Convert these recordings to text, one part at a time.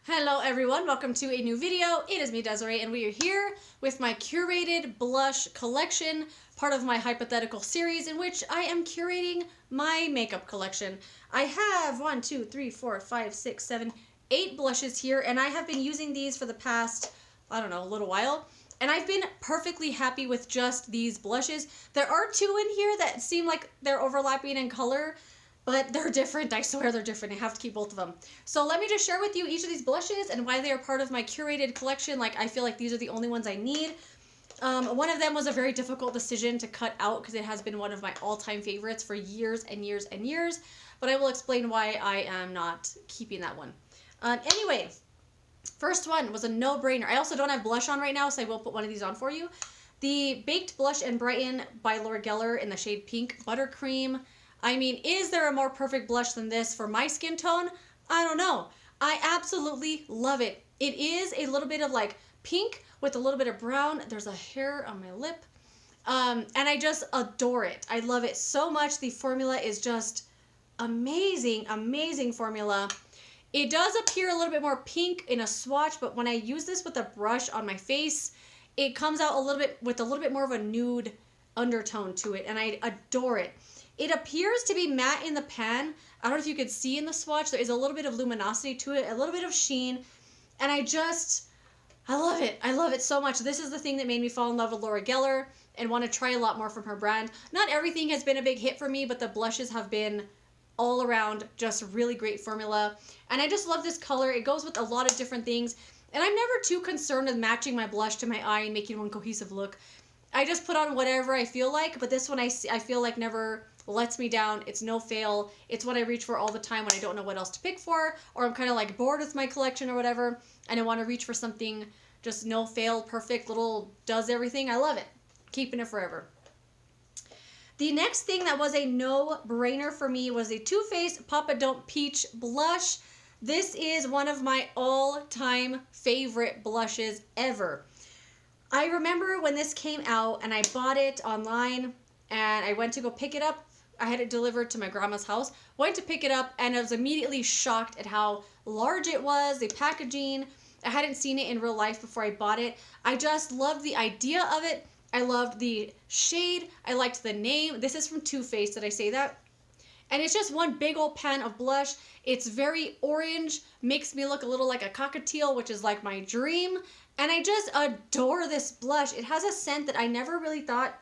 Hello everyone, welcome to a new video. It is me, Desiree, and we are here with my curated blush collection, part of my Hypothetical series in which I am curating my makeup collection. I have 8 blushes here, and I have been using these for the past, I don't know, a little while. And I've been perfectly happy with just these blushes. There are 2 in here that seem like they're overlapping in color, but they're different. I swear they're different. I have to keep both of them. So let me just share with you each of these blushes and why they are part of my curated collection. Like, I feel like these are the only ones I need. One of them was a very difficult decision to cut out because it has been one of my all-time favorites for years and years and years. But I will explain why I am not keeping that one. Anyway, first one was a no-brainer. I also don't have blush on right now, so I will put one of these on for you. The Baked Blush and Brighten by Laura Geller in the shade Pink Buttercream. I mean, is there a more perfect blush than this for my skin tone? I don't know. I absolutely love it. It is a little bit of like pink with a little bit of brown. There's a hair on my lip. And I just adore it. I love it so much. The formula is just amazing, amazing formula. It does appear a little bit more pink in a swatch, but when I use this with a brush on my face, it comes out a little bit with a little bit more of a nude undertone to it, and I adore it. It appears to be matte in the pan. I don't know if you could see in the swatch. There is a little bit of luminosity to it, a little bit of sheen, and I love it. I love it so much. This is the thing that made me fall in love with Laura Geller and want to try a lot more from her brand. Not everything has been a big hit for me, but the blushes have been all around just really great formula. And I just love this color. It goes with a lot of different things, and I'm never too concerned with matching my blush to my eye and making one cohesive look. I just put on whatever I feel like, but this one I feel like never lets me down. It's no fail. It's what I reach for all the time when I don't know what else to pick for, or I'm kind of like bored with my collection or whatever, and I want to reach for something just no fail, perfect, little does everything. I love it. Keeping it forever. The next thing that was a no-brainer for me was the Too Faced Papa Don't Peach blush. This is one of my all-time favorite blushes ever. I remember when this came out and I bought it online and I went to go pick it up. I had it delivered to my grandma's house. Went to pick it up and I was immediately shocked at how large it was, the packaging. I hadn't seen it in real life before I bought it. I just loved the idea of it. I loved the shade. I liked the name. This is from Too Faced, did I say that? And it's just one big old pan of blush. It's very orange, makes me look a little like a cockatiel, which is like my dream. And I just adore this blush. It has a scent that I never really thought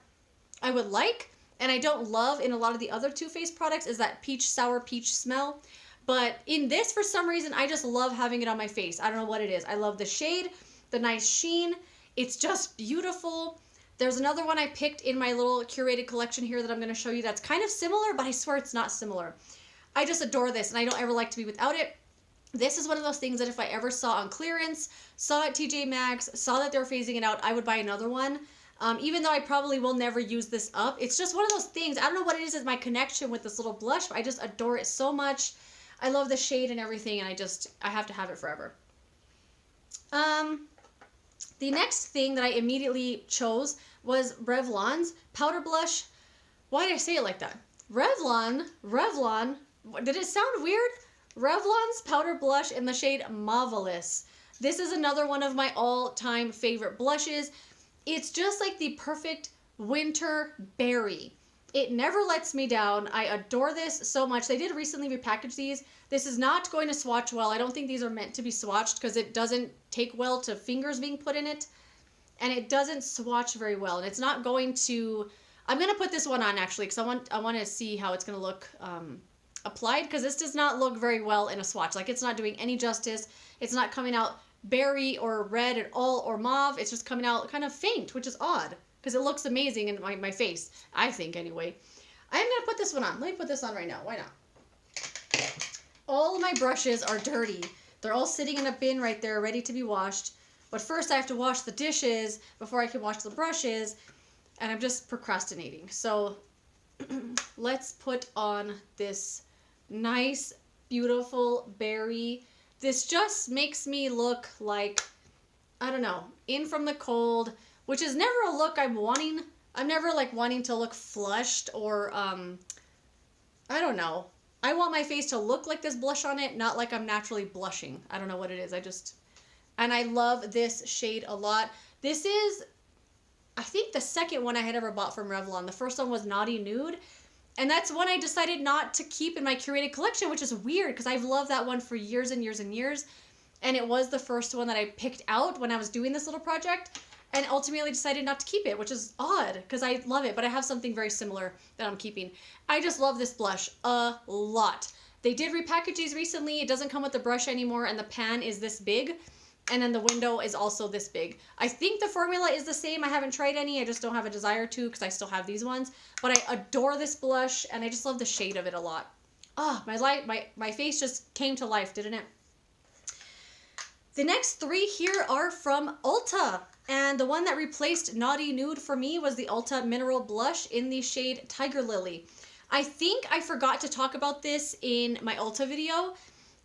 I would like, and I don't love in a lot of the other Too Faced products, is that sour peach smell. But in this, for some reason, I just love having it on my face. I don't know what it is. I love the shade, the nice sheen. It's just beautiful. There's another one I picked in my little curated collection here that I'm going to show you that's kind of similar, but I swear it's not similar. I just adore this, and I don't ever like to be without it. This is one of those things that if I ever saw on clearance, saw at TJ Maxx, saw that they were phasing it out, I would buy another one. Even though I probably will never use this up. It's just one of those things. I don't know what it is my connection with this little blush, but I just adore it so much. I love the shade and everything, and I have to have it forever. The next thing that I immediately chose was Revlon's powder blush. Why did I say it like that? Revlon, did it sound weird? Revlon's powder blush in the shade Mauvelous. This is another one of my all-time favorite blushes. It's just like the perfect winter berry. It never lets me down. I adore this so much. They did recently repackage these. This is not going to swatch well. I don't think these are meant to be swatched because it doesn't take well to fingers being put in it. And it doesn't swatch very well. And it's not going to... I'm going to put this one on actually because I want to see how it's going to look applied, because this does not look very well in a swatch. Like, it's not doing any justice. It's not coming out berry or red at all or mauve. It's just coming out kind of faint, which is odd because it looks amazing in my face, I think anyway. I'm going to put this one on. Let me put this on right now. Why not? All my brushes are dirty. They're all sitting in a bin right there ready to be washed. But first I have to wash the dishes before I can wash the brushes, and I'm just procrastinating. So let's put on this nice, beautiful berry. This just makes me look like, I don't know, in from the cold, which is never a look I'm wanting. I'm never like wanting to look flushed or, I don't know. I want my face to look like there's blush on it, not like I'm naturally blushing. I don't know what it is. And I love this shade a lot. This is, I think, the second one I had ever bought from Revlon. The first one was Naughty Nude. And that's one I decided not to keep in my curated collection, which is weird because I've loved that one for years and years and years. And it was the first one that I picked out when I was doing this little project, and ultimately decided not to keep it, which is odd because I love it, but I have something very similar that I'm keeping. I just love this blush a lot. They did repackage these recently. It doesn't come with the brush anymore, and the pan is this big, and then the window is also this big. I think the formula is the same. I haven't tried any. I just don't have a desire to because I still have these ones. But I adore this blush, and I just love the shade of it a lot. Ah, my face just came to life, didn't it? The next three here are from Ulta. And the one that replaced Naughty Nude for me was the Ulta Mineral Blush in the shade Tiger Lily. I think I forgot to talk about this in my Ulta video.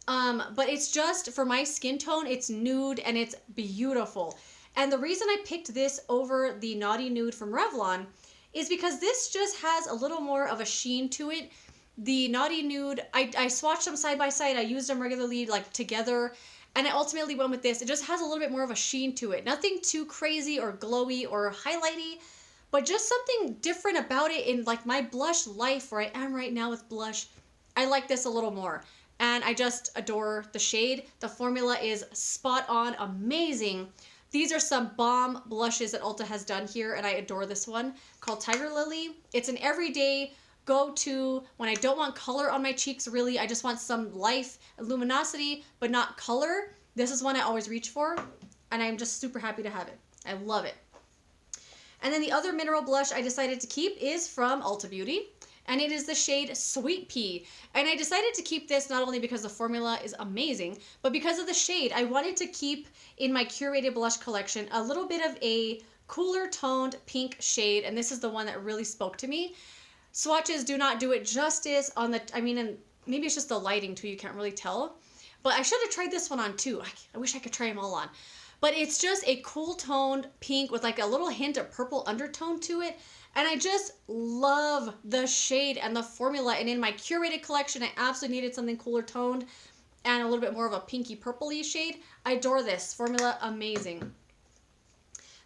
But it's just, for my skin tone, it's nude and it's beautiful. And the reason I picked this over the Naughty Nude from Revlon is because this just has a little more of a sheen to it. The Naughty Nude, I swatched them side by side. I used them regularly, like together. And I ultimately went with this. It just has a little bit more of a sheen to it. Nothing too crazy or glowy or highlighty, but just something different about it in like my blush life where I am right now with blush. I like this a little more. And I just adore the shade. The formula is spot on, amazing. These are some bomb blushes that Ulta has done here, and I adore this one called Tiger Lily. It's an everyday go-to when I don't want color on my cheeks, really. I just want some life, luminosity, but not color. This is one I always reach for, and I'm just super happy to have it. I love it. And then the other mineral blush I decided to keep is from Ulta Beauty, and it is the shade Sweet Pea. And I decided to keep this not only because the formula is amazing, but because of the shade. I wanted to keep in my curated blush collection a little bit of a cooler toned pink shade, and this is the one that really spoke to me. Swatches do not do it justice on the, and maybe it's just the lighting too, you can't really tell. But I should have tried this one on too. I wish I could try them all on. But it's just a cool toned pink with like a little hint of purple undertone to it. And I just love the shade and the formula. And in my curated collection, I absolutely needed something cooler toned and a little bit more of a pinky purpley shade. I adore this formula, amazing.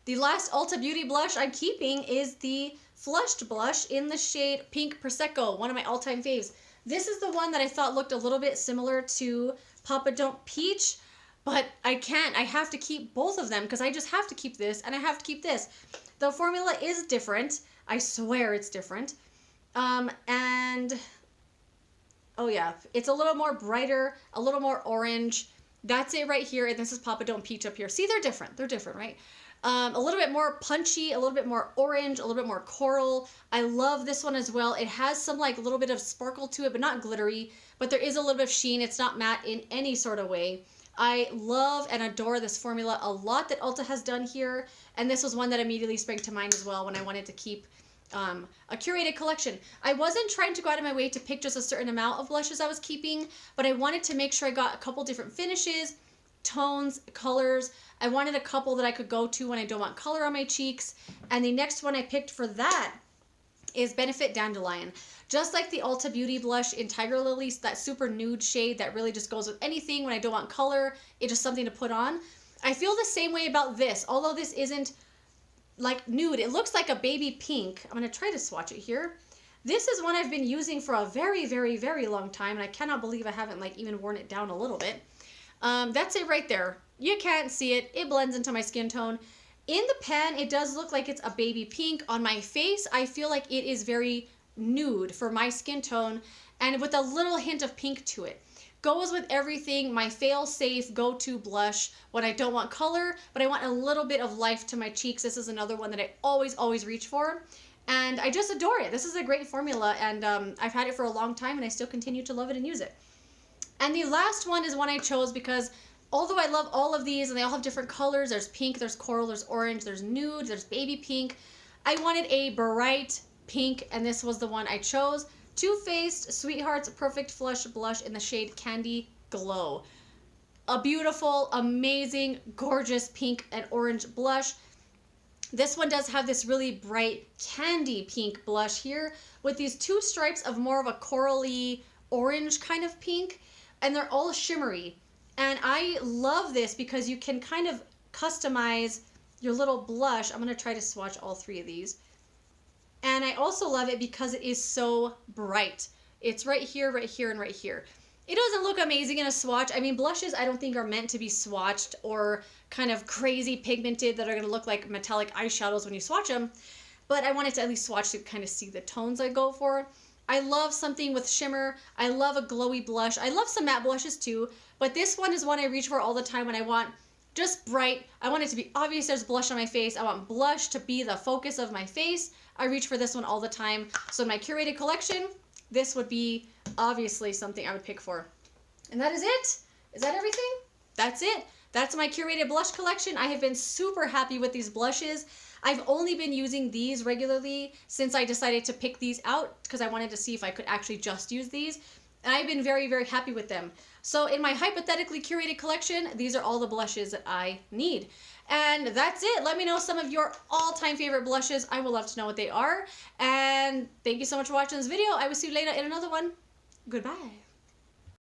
The last Ulta Beauty blush I'm keeping is the Flushed blush in the shade Pink Prosecco, one of my all-time faves. This is the one that I thought looked a little bit similar to Papa Don't Peach, but I can't. I have to keep both of them because I just have to keep this and I have to keep this. The formula is different. I swear it's different. And oh yeah, it's a little more brighter, a little more orange. That's it right here. And this is Papa Don't Peach up here. See, they're different. They're different, right? A little bit more punchy, a little bit more orange, a little bit more coral. I love this one as well. It has some like a little bit of sparkle to it, but not glittery, but there is a little bit of sheen. It's not matte in any sort of way. I love and adore this formula a lot that Ulta has done here. And this was one that immediately sprang to mind as well when I wanted to keep a curated collection. I wasn't trying to go out of my way to pick just a certain amount of blushes I was keeping, but I wanted to make sure I got a couple different finishes, tones, colors. I wanted a couple that I could go to when I don't want color on my cheeks. And the next one I picked for that is Benefit Dandelion. Just like the Ulta Beauty blush in Tiger Lily, that super nude shade that really just goes with anything when I don't want color. It's just something to put on. I feel the same way about this, although this isn't like nude. It looks like a baby pink. I'm going to try to swatch it here. This is one I've been using for a very, very, very long time, and I cannot believe I haven't like even worn it down a little bit. That's it right there. You can't see it. It blends into my skin tone. In the pan, it does look like it's a baby pink. On my face, I feel like it is very nude for my skin tone and with a little hint of pink to it. Goes with everything, my fail-safe go-to blush when I don't want color, but I want a little bit of life to my cheeks. This is another one that I always, always reach for. And I just adore it. This is a great formula, and I've had it for a long time, and I still continue to love it and use it. And the last one is one I chose because although I love all of these and they all have different colors, there's pink, there's coral, there's orange, there's nude, there's baby pink, I wanted a bright pink, and this was the one I chose. Too Faced Sweetheart's Perfect Flush Blush in the shade Candy Glow. A beautiful, amazing, gorgeous pink and orange blush. This one does have this really bright candy pink blush here with these two stripes of more of a corally orange kind of pink, and they're all shimmery. And I love this because you can kind of customize your little blush. I'm going to try to swatch all three of these. And I also love it because it is so bright. It's right here, right here, and right here. It doesn't look amazing in a swatch. I mean, blushes I don't think are meant to be swatched or kind of crazy pigmented that are going to look like metallic eyeshadows when you swatch them. But I wanted to at least swatch to kind of see the tones I go for. I love something with shimmer. I love a glowy blush. I love some matte blushes too, but this one is one I reach for all the time when I want just bright. I want it to be obvious there's blush on my face. I want blush to be the focus of my face. I reach for this one all the time. So in my curated collection, this would be obviously something I would pick for. And that is it. Is that everything? That's it. That's my curated blush collection. I have been super happy with these blushes. I've only been using these regularly since I decided to pick these out because I wanted to see if I could actually just use these. And I've been very, very happy with them. So in my hypothetically curated collection, these are all the blushes that I need. And that's it. Let me know some of your all-time favorite blushes. I would love to know what they are. And thank you so much for watching this video. I will see you later in another one. Goodbye.